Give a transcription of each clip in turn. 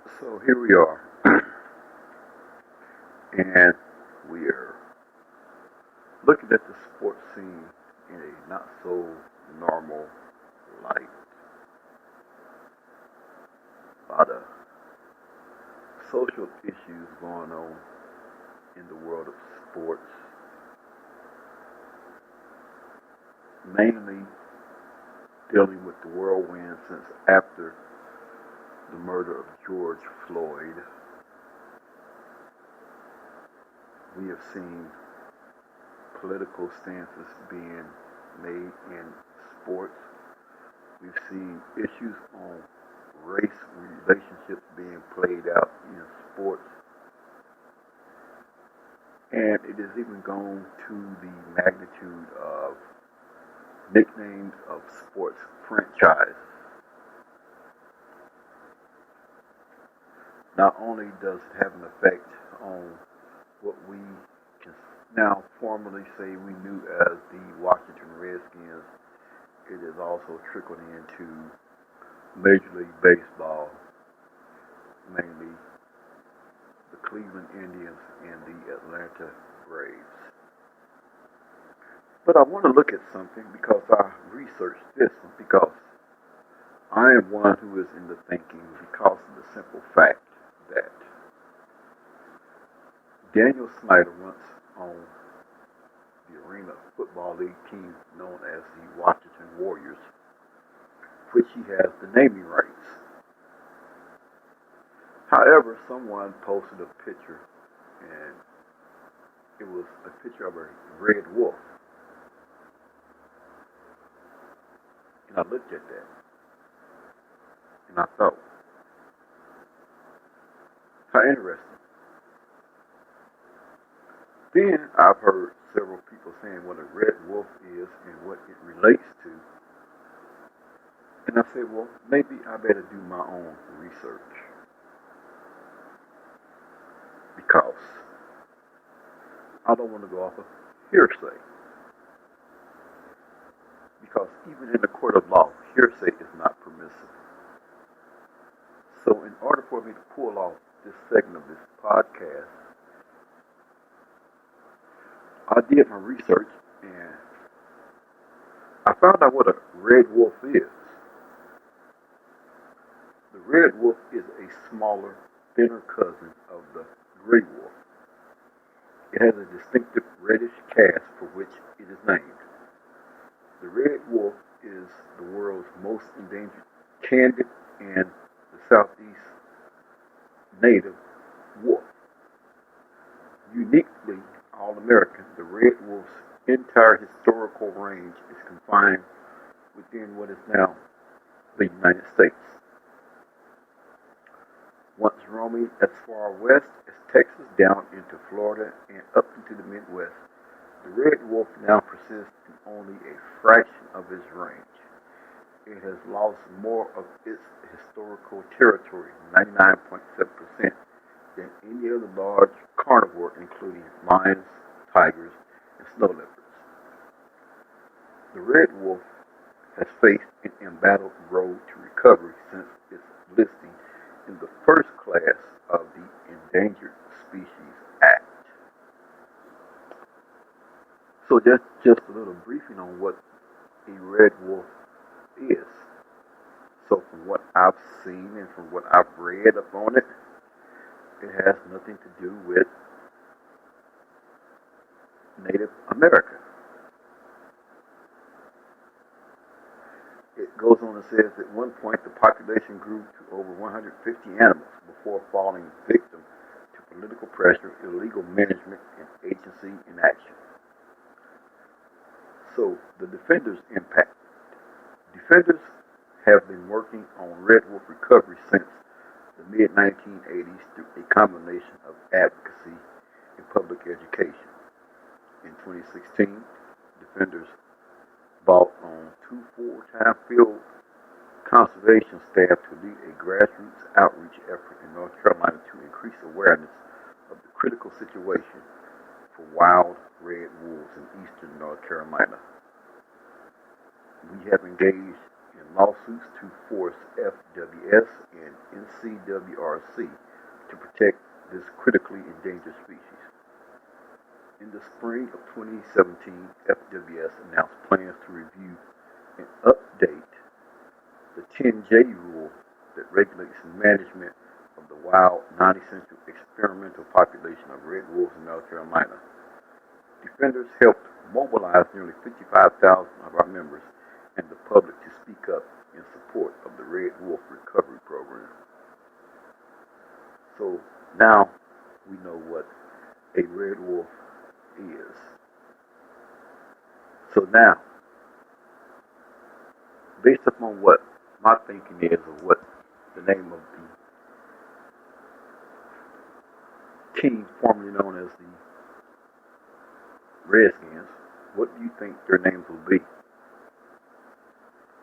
So here we are, and we are looking at the sports scene in a not so normal light. A lot of social issues going on in the world of sports, mainly dealing with the whirlwind since after the murder of George Floyd. We have seen political stances being made in sports. We've seen issues on race relationships being played out in sports. And it has even gone to the magnitude of nicknames of sports franchise. Not only does it have an effect on what we can now formally say we knew as the Washington Redskins, it is also trickled into Major League Baseball, mainly the Cleveland Indians and the Atlanta Braves. But I want to look at something because I researched this one because I am one who is in the thinking because of the simple fact that Daniel Snyder once owned the Arena Football League team known as the Washington Warriors, which he has the naming rights. However, someone posted a picture, and it was a picture of a red wolf. And I looked at that, and I thought, how interesting. Then I've heard several people saying what a red wolf is and what it relates to. And I said, well, maybe I better do my own research. Because I don't want to go off of hearsay. Because even in the court of law, hearsay is not permissible. So in order for me to pull off this segment of this podcast, I did my research and I found out what a red wolf is. The red wolf is a smaller, thinner cousin of the gray wolf. It has a distinctive reddish cast for which it is named. The red wolf is the world's most endangered candid and the southeast native wolf. Uniquely all-American, the red wolf's entire historical range is confined within what is now the United States. Once roaming as far west as Texas down into Florida and up into the Midwest, the red wolf now persists in only a fraction of its range. It has lost more of its historical territory, 99.7%, than any other large carnivore, including lions, tigers, and snow leopards. The red wolf has faced an embattled road to recovery since its listing in the first class of the Endangered Species Act. So just a little briefing on what a red wolf is. So from what I've seen and from what I've read upon it, it has nothing to do with Native America. It goes on and says at one point the population grew to over 150 animals before falling victim to political pressure, illegal management, and agency inaction. So the defenders' impact. Defenders have been working on red wolf recovery since the mid-1980s through a combination of advocacy and public education. In 2016, defenders brought on 2 full-time field conservation staff to lead a grassroots outreach effort in North Carolina to increase awareness of the critical situation for wild red wolves in eastern North Carolina. We have engaged in lawsuits to force FWS and NCWRC to protect this critically endangered species. In the spring of 2017, FWS announced plans to review and update the 10J rule that regulates the management of the wild non-essential experimental population of red wolves in North Carolina. Defenders helped mobilize nearly 55,000 of our members and the public to speak up in support of the Red Wolf Recovery Program. So now we know what a red wolf is. So now, based upon what my thinking is of what the name of the team formerly known as the Redskins, what do you think their names will be?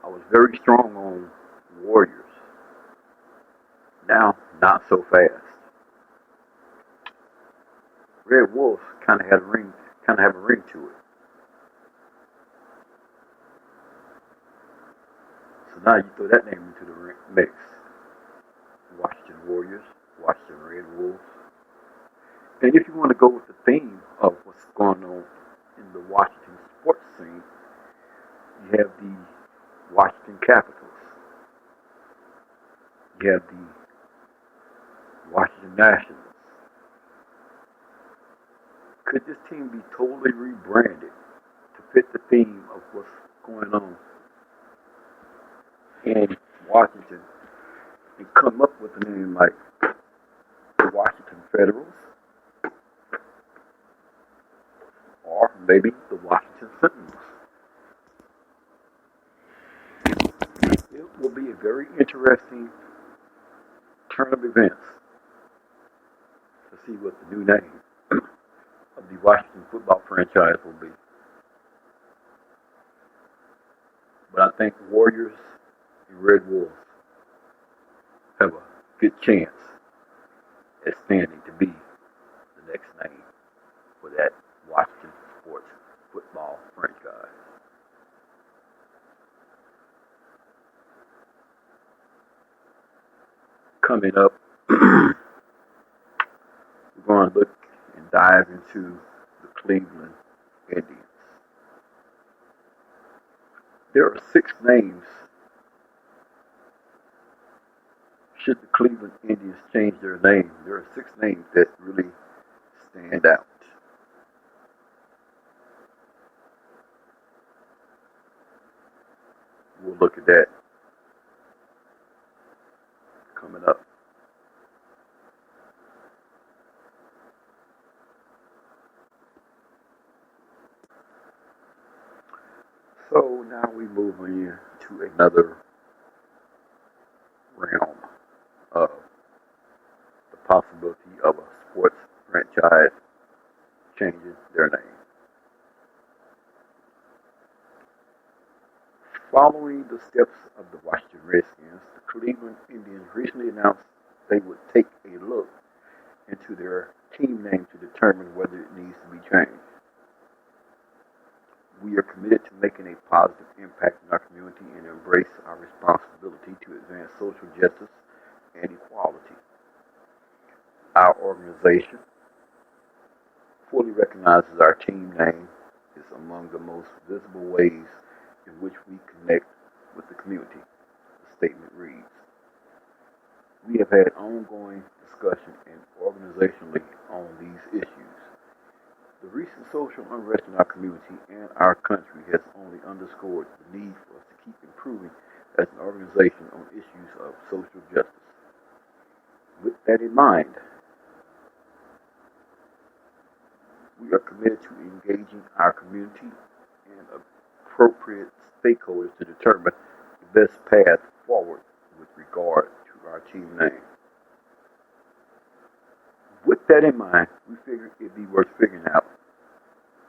I was very strong on Warriors. Now, not so fast. Red Wolves kind of have a ring to it. So now you throw that name into the mix. Washington Warriors, Washington Red Wolves. And if you want to go with the theme of what's going on in the Washington sports scene, you have the Washington Capitals. You have the Washington Nationals. Could this team be totally rebranded to fit the theme of what's going on in Washington and come up with a name like the Washington Federals or maybe the Washington Sentinels? It will be a very interesting turn of events to see what the new name of the Washington football franchise will be. But I think the Warriors and Red Wolves have a good chance at standing to be the next name for that Washington sports football franchise. Coming up, we're going to look and dive into the Cleveland Indians. There are 6 names should the Cleveland Indians change their name. There are 6 names that really stand out. We'll look at that coming up. So now we move on to another realm of the possibility of a sports franchise changing their name. Following the steps of the Washington Redskins, the Cleveland Indians recently announced they would take a look into their team name to determine whether it needs to be changed. We are committed to making a positive impact in our community and embrace our responsibility to advance social justice and equality. Our organization fully recognizes our team name is among the most visible ways in which we connect with the community, the statement reads. We have had ongoing discussion and organizationally on these issues. The recent social unrest in our community and our country has only underscored the need for us to keep improving as an organization on issues of social justice. With that in mind, we are committed to engaging our community and appropriate stakeholders to determine the best path forward with regard to our team name. With that in mind, we figured it'd be worth figuring out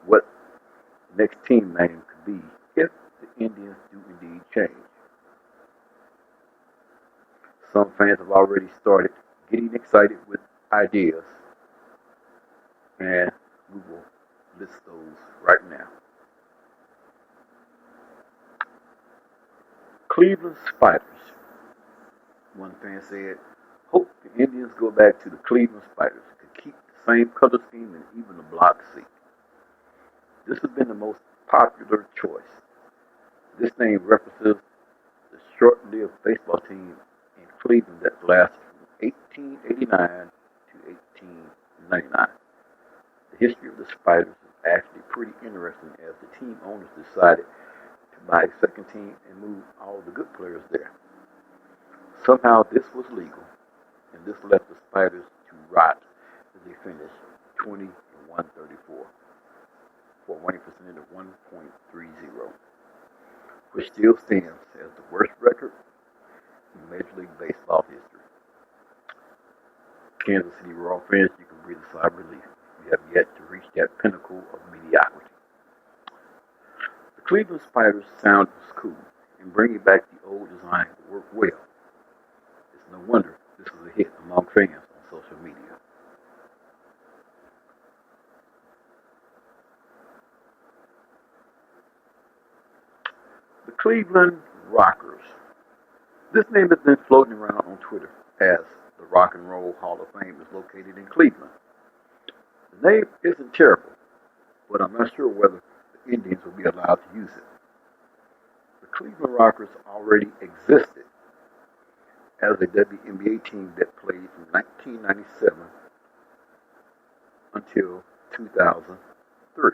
what the next team name could be if the Indians do indeed change. Some fans have already started getting excited with ideas, and we will list those right now. Cleveland Spiders. One fan said, Hope the Indians go back to the Cleveland Spiders, could keep the same color scheme and even the block seat. This has been the most popular choice. This name references the short-lived baseball team in Cleveland that lasted from 1889 to 1899. The history of the Spiders is actually pretty interesting as the team owners decided to buy a second team and move all the good players there. Somehow this was legal, and this left the Spiders to rot as they finished 20 and 134 for a winning percentage of 1.30, which still stands as the worst record in Major League Baseball history. Kansas City Royal fans, you can breathe a sigh of relief. We have yet to reach that pinnacle of mediocrity. The Cleveland Spiders sound was cool, and bringing back the old design worked well. It's no wonder this was a hit among fans on social media. The Cleveland Rockers. This name has been floating around on Twitter as the Rock and Roll Hall of Fame is located in Cleveland. The name isn't terrible, but I'm not sure whether the Indians will be allowed to use it. The Cleveland Rockers already existed as a WNBA team that played from 1997 until 2003.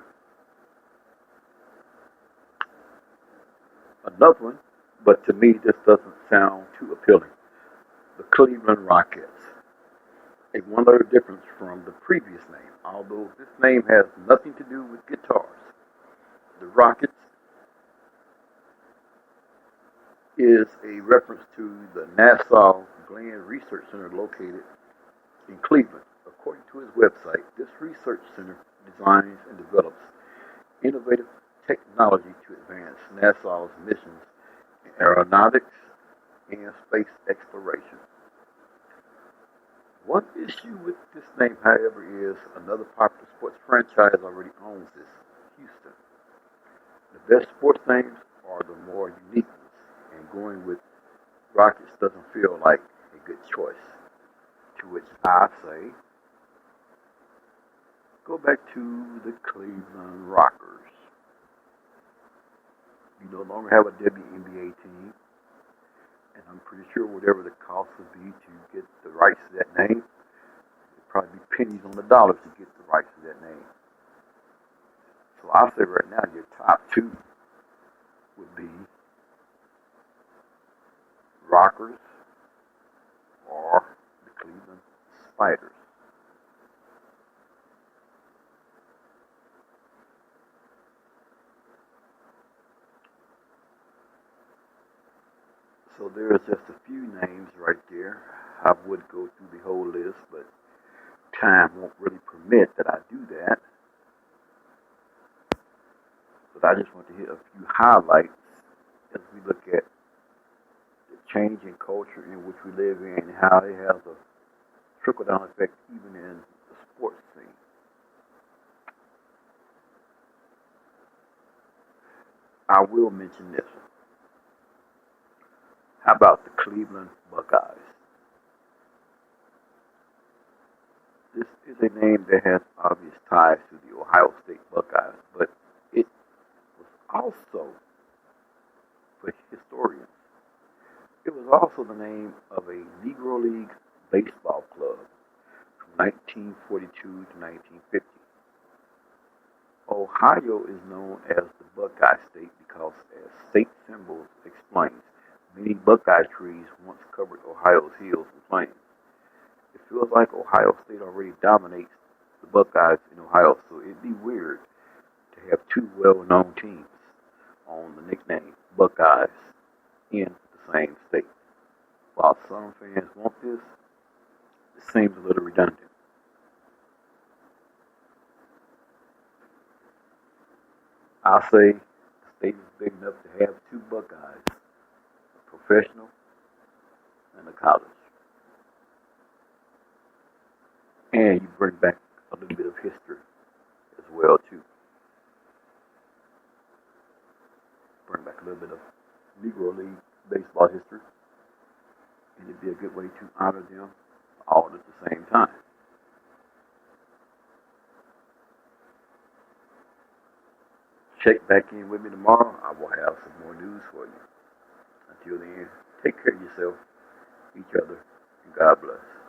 Another one, but to me this doesn't sound too appealing. The Cleveland Rockets. A one-letter difference from the previous name, although this name has nothing to do with guitars. The Rockets is a reference to the Nassau Glen Research Center located in Cleveland. According to his website, this research center designs and develops innovative technology to advance Nassau's missions in aeronautics and space exploration. One issue with this name, however, is another popular sports franchise already owns this, Houston. The best sports names are the more unique ones, and going with Rockets doesn't feel like a good choice. To which I say, go back to the Cleveland Rockers. You no longer have a WNBA team, and I'm pretty sure whatever the cost would be to get the rights to that name, it'd probably be pennies on the dollar to get the rights to that name. So I'll say right now your top two would be Rockers or the Cleveland Spiders. So there's just a few names right there. I would go through the whole list, but time won't really permit that I do that. But I just want to hit a few highlights as we look at the changing culture in which we live in and how it has a trickle-down effect even in the sports scene. I will mention this one. How about the Cleveland Buckeyes? This is a name that has obvious ties to the Ohio State Buckeyes, but it was also, for historians, it was also the name of a Negro League baseball club from 1942 to 1950. Ohio is known as the Buckeye State because, as state symbols explains, many Buckeye trees once covered Ohio's hills and plains. It feels like Ohio State already dominates the Buckeyes in Ohio, so it'd be weird to have two well-known teams on the nickname Buckeyes in the same state. While some fans want this, it seems a little redundant. I'll say the state is big enough to have two Buckeyes, a professional and a college. And you bring back a little bit of history as well too. Bring back a little bit of Negro League baseball history. And it'd be a good way to honor them all at the same time. Check back in with me tomorrow. I will have some more news for you. Until then, take care of yourself, each other, and God bless.